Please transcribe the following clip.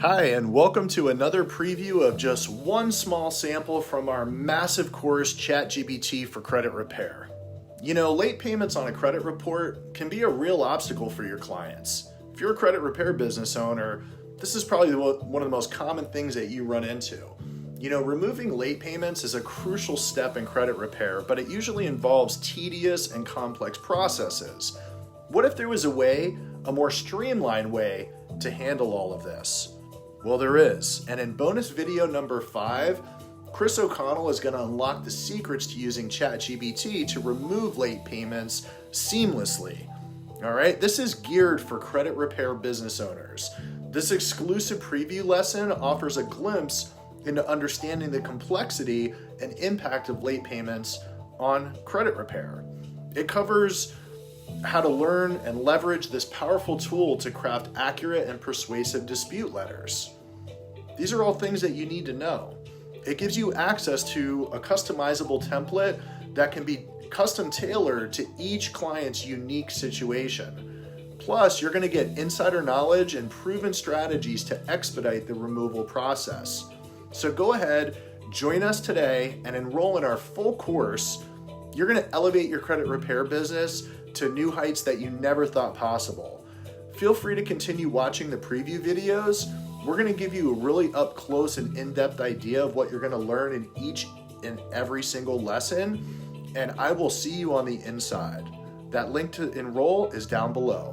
Hi, and welcome to another preview of just one small sample from our massive course, ChatGPT for Credit Repair. You know, late payments on a credit report can be a real obstacle for your clients. If you're a credit repair business owner, this is probably one of the most common things that you run into. You know, removing late payments is a crucial step in credit repair, but it usually involves tedious and complex processes. What if there was a more streamlined way to handle all of this? Well, there is, and in bonus video number 5, Chris O'Connell is going to unlock the secrets to using ChatGPT to remove late payments seamlessly. All right, this is geared for credit repair business owners. This exclusive preview lesson offers a glimpse into understanding the complexity and impact of late payments on credit repair. It covers how to learn and leverage this powerful tool to craft accurate and persuasive dispute letters. These are all things that you need to know. It gives you access to a customizable template that can be custom tailored to each client's unique situation. Plus, you're going to get insider knowledge and proven strategies to expedite the removal process. So go ahead, join us today, and enroll in our full course. You're going to elevate your credit repair business to new heights that you never thought possible. Feel free to continue watching the preview videos. We're going to give you a really up close and in-depth idea of what you're going to learn in each and every single lesson, and I will see you on the inside. That link to enroll is down below.